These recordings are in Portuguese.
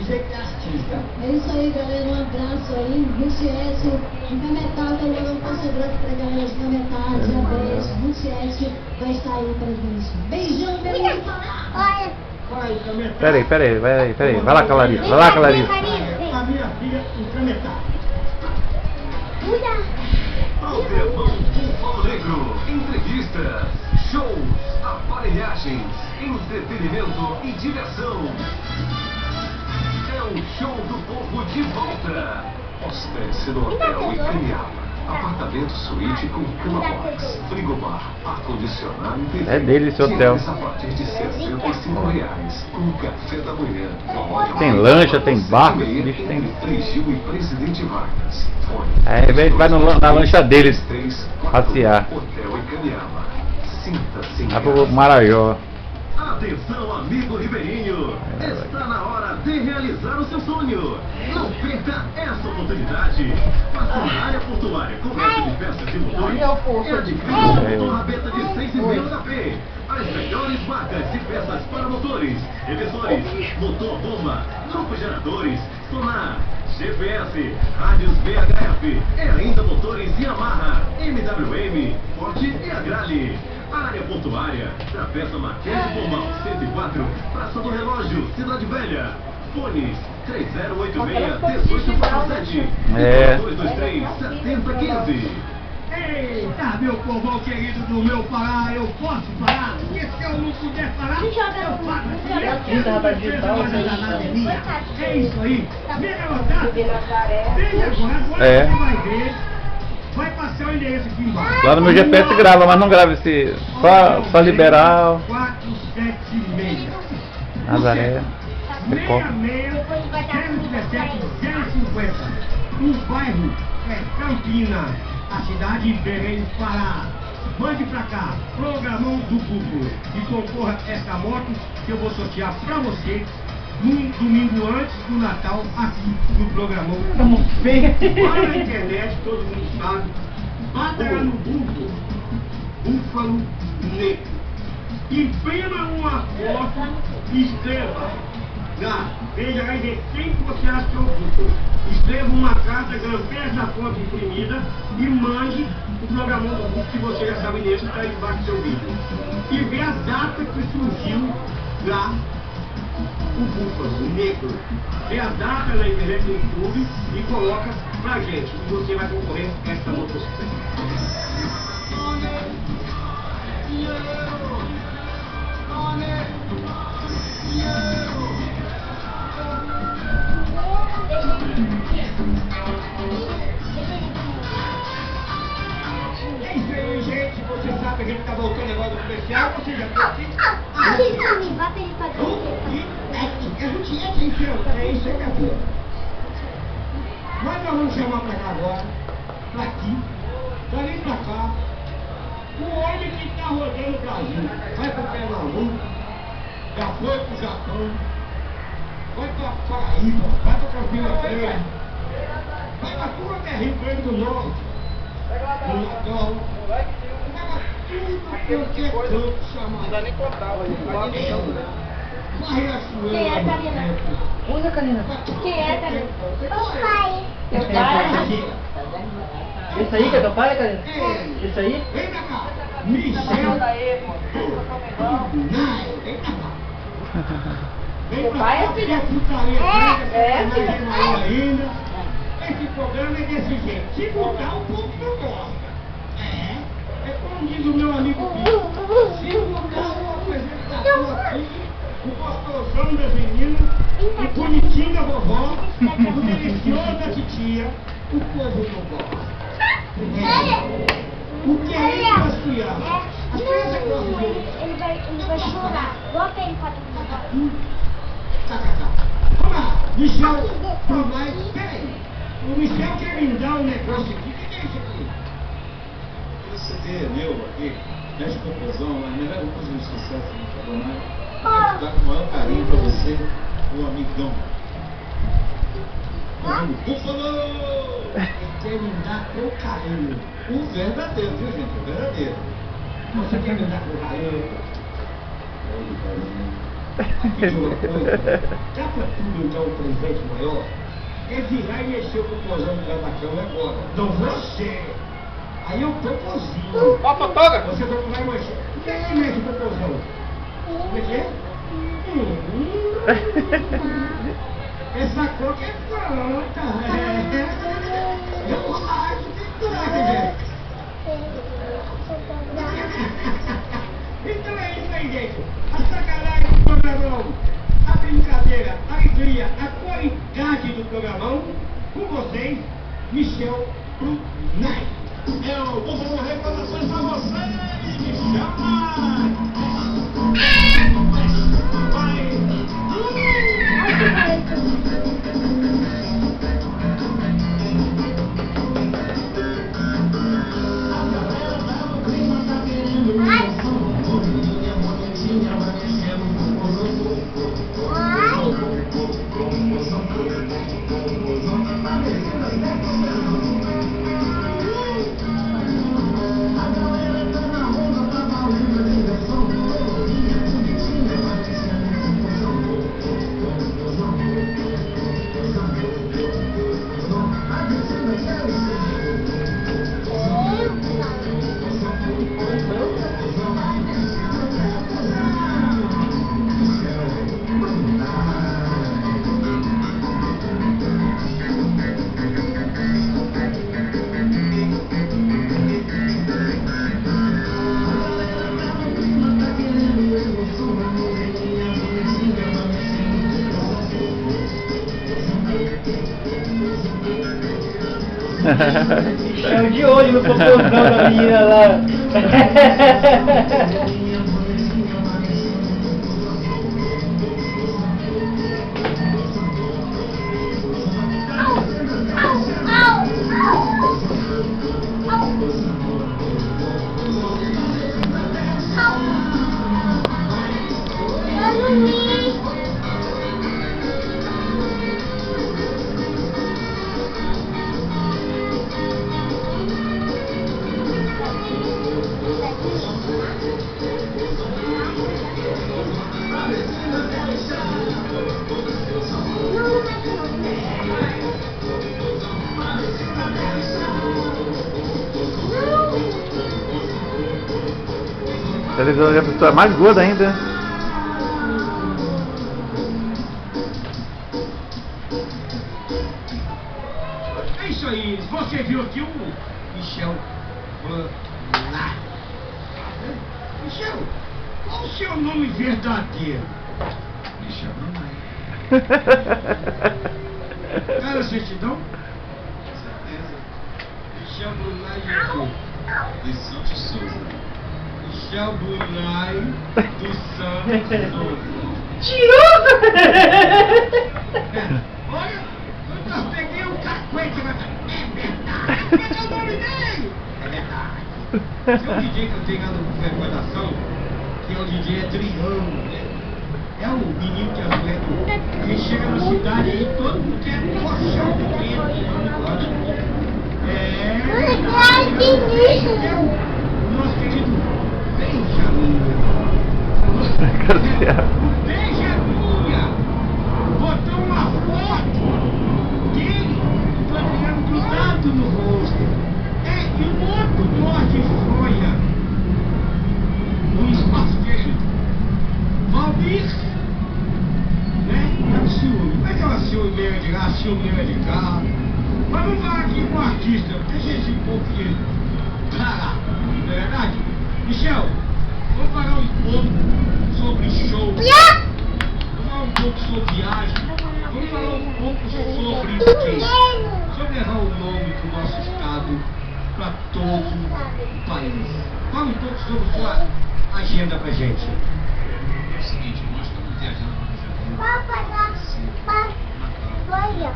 dizer que é artista. É isso aí, galera. Um abraço aí. Luciécio, Cametá, tá mandando força branca pra galera de Cametá, dia 10. Luciécio vai estar aí presente. Beijão, beleza? Olha. Vai, Cametá. Peraí. Vai lá com a Larissa. Vai lá com a Larissa. A minha filha em Cametá. Programão Búfalo Negro, entrevistas, shows, aparelhagens, entretenimento e diversão. É o show do povo de volta. Hospede-se no Hotel Icaniaba. Apartamento suíte com cama box, frigobar, ar-condicionado e TV. É dele esse hotel. A partir de R$65 com café da manhã. Tem lancha, tem barco, esse bicho tem. Frigil e Presidente Vargas. Aí a gente vai na lancha deles passear. Hotel Icaniaba. Sinta-se. Vai pro Marajó. Atenção, amigo ribeirinho! Está na hora de realizar o seu sonho! Não perca essa oportunidade! Faça na área portuária comércio de peças de motores e adquira um motor rabeta de 6,5 HP. As melhores marcas de peças para motores, reversores, motor bomba, grupos geradores, sonar, GPS, rádios VHF e ainda motores Yamaha, MWM, Ford e Agrale. Área portuária, Travessa Marquês de Pombal 104, Praça do Relógio, Cidade Velha. Fones 3086-1847 É. 223-7015. Eita, meu povão querido do meu Pará, eu posso parar? Porque se eu não puder parar, eu paro. É isso aí. Vem garotada. Vem agora É. você vai ver. Vai passar o endereço aqui embaixo. Lá no meu GPS grava, mas não grava esse. Só liberal. 476. Nazaré. 050. O bairro é Campina, a cidade de Belém do Pará. Mande pra cá, programão do Google e concorra a essa moto que eu vou sortear pra você no domingo antes do Natal, aqui no programão. Vai na internet, todo mundo sabe. Bata lá no Google, Búfalo Negro. Imprima uma foto e escreva. Veja aí de quem que você achou o Búfalo. Escreva uma carta, grampeia essa foto imprimida e mande o programão do Búfalo que você já sabe nesse, está aí embaixo do seu vídeo. E vê a data que surgiu lá o Búfalo Negro. Vê a data na internet no YouTube e coloca pra gente. E você vai concorrer a essa motocicleta. É isso aí, gente. Você sabe que a gente tá voltando agora do especial. Você já tá aqui? A gente é quem canta, é isso que é bom. Mas nós vamos chamar pra cá agora, pra aqui, pra vir pra cá, o homem que tá rodando o Brasil. Vai pro Pernambuco, já foi pro Japão, vai pra Paraíba, vai pra Campina Grande, vai pra tua terra, Rio Grande do Norte, no Natal, vai pra tudo que eu quero chamar. Não dá nem contar, Quem é, Karina? Usa, Karina. Quem é, Karina? O pai. Teu pai? Esse aí que é teu pai, Karina? Esse aí? Vem pra cá. Michel. Vem pra cá. Vem pra cá, que é putaria ainda. Esse programa é desse jeito. Se mudar, o povo não gosta. É como diz o meu amigo Pio. Se mudar o apresentador aqui, o gostosão das meninas, o bonitinho da vovó, o delicioso da titia, o povo não gosta. O que é isso das crianças? As crianças gostam de ouvir. Ele vai chorar. Bota ele pra tu. Tá. Vamos lá, Michel, por mais. Peraí. O Michel quer me dar um negócio aqui. O que é isso aqui? Esse CD é meu aqui, nessa conclusão, a melhor música de sucesso do Fabonai. Vou dar com o maior carinho pra você, o amigão. Búfalo! Quer me dar com carinho. O verdadeiro, viu gente? O verdadeiro. Você quer me dar com carinho? pedir uma coisa. Dá pra tudo então um presente maior? É virar e mexer o popozão do lado da cama agora. Não você! Aí eu popozinho. Ó, fotógrafo! Você vai lá e mexer. Por que você mexe o popozão? Como é que é? Essa coca é pronta. Eu acho que é. Então é isso aí, gente. A sacanagem do programão, a brincadeira, a alegria, a qualidade do programão, com vocês, Michel Brunais. Eu tô fazendo reclamações pra vocês, Michel Brunais. É o de olho no popozão da menina lá. A pessoa é mais gorda ainda. É isso aí, você viu aqui o Michel Brunais. Michel, qual o seu nome verdadeiro? Michel Brunais. Cara, certidão? Michel Brunais de quê? Vicente Souza. Michel Brunais dos Santos Souza. Olha, eu peguei um cacuete, mas é verdade. Mas é o nome dele. É verdade. Tem um DJ que eu tenho lá no Recordação, que é o DJ Adriano, né? É o menino que as mulheres, que chega na cidade aí, todo mundo quer colchão de dentro. É verdade. É o nosso querido Benjamin. Benjamin botou uma foto dele com o Adriano grudado no rosto. É, e um outro norte Fronha no espaço dele. Valdir, né? É o ciúme. Mas é uma ciúmeira de lá, ciúmeira de cá. Mas vamos falar aqui com o artista. Deixa esse pouco de cara, não é verdade? Michel, vamos falar um pouco sobre show. Vamos falar um pouco sobre viagem. Vamos falar um pouco sobre o quê? Sobre levar o nome do nosso estado para todo o país. Fala um pouco sobre sua agenda pra gente. É o seguinte, nós estamos viajando para o Rio de Janeiro. Olha.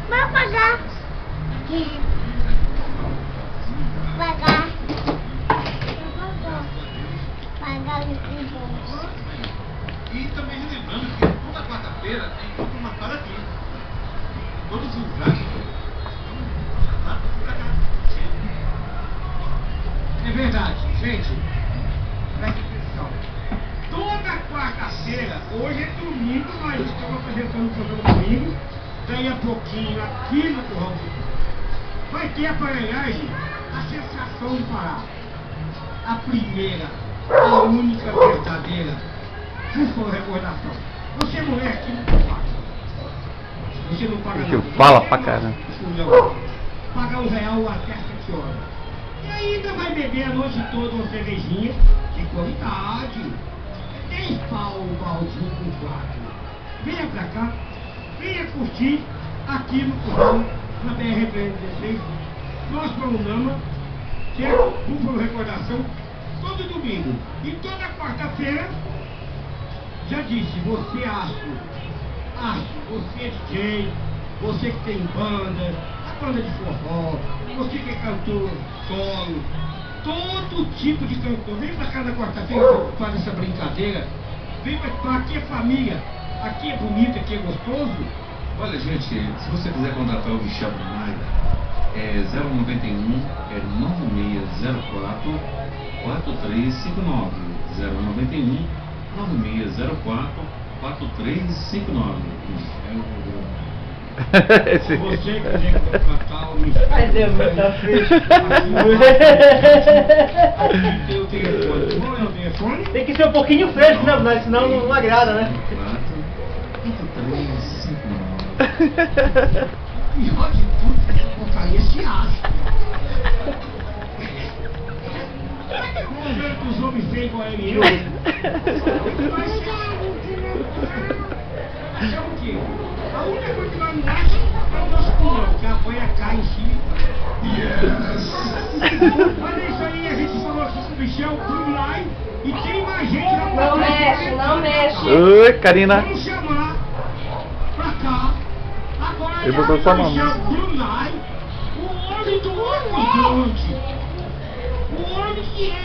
Vai pagar. Pagar. Pagar o imposto. E também lembrando que toda quarta-feira tem uma parada aqui. Todos os lugares. É verdade, gente. quarta-feira, hoje é domingo, mas estamos apresentando o programa domingo. Daí a pouquinho, aqui no Curral do Búfalo, vai ter a aparelhagem, a sensação do Pará. A primeira, a única verdadeira Búfalo Recordação. Você mulher aqui não paga. Você não paga Que nada. fala pra caramba. Pagar R$1 até às 7 horas. E ainda vai beber a noite toda uma cervejinha de qualidade. 10 pau o baldinho com 4. Venha pra cá, venha curtir aqui no Curral, na BR-316. Nós programamos, certo? Búfalo Recordação, todo domingo. E toda quarta-feira, já disse, você você é DJ, você que tem banda, a banda de forró, você que é cantor solo, todo tipo de cantor. Vem pra cá na quarta-feira, faz essa brincadeira. Vem pra cá, aqui é família, aqui é bonito, aqui é gostoso. Olha, gente, se você quiser contratar o Michel Brunai, é 091 9604 4359. 091 9604 4359. Se você quiser contratar o Michel Mas é muita frente. aqui tem o telefone. Qual é o telefone? Tem que ser um pouquinho fresco, né, Brunai? Senão não agrada, né? 4359. Pior de tudo, porcaria se acha. Vamos ver que os homens feios igual ele e eu. Vai se achar o quê? A única coisa que nós não achamos é o nosso pulmão, que a boia cai em cima. Olha isso aí, a gente falou aqui com o Michel Brunai e tem mais gente lá pra Não trás. mexe, não mexe. Oi, Karina. Vamos chamar pra cá. Agora Ele botou só a mão. Michel Brunai, o homem do horizonte. O homem que é,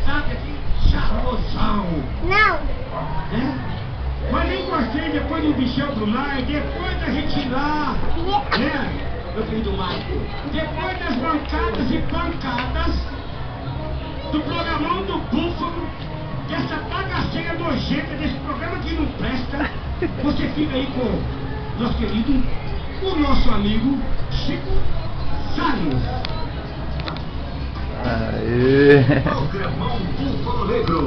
sabe assim, charmosão. Não. Né? Mas eu gostei depois do Michel Brunai, depois da gente ir lá, né, meu querido Marco, depois das bancadas e pancadas do programão do Búfalo, dessa bagaceira nojenta desse programa que não presta, você fica aí com o nosso querido, o nosso amigo Chico Salles. Aê. Programão Búfalo Negro.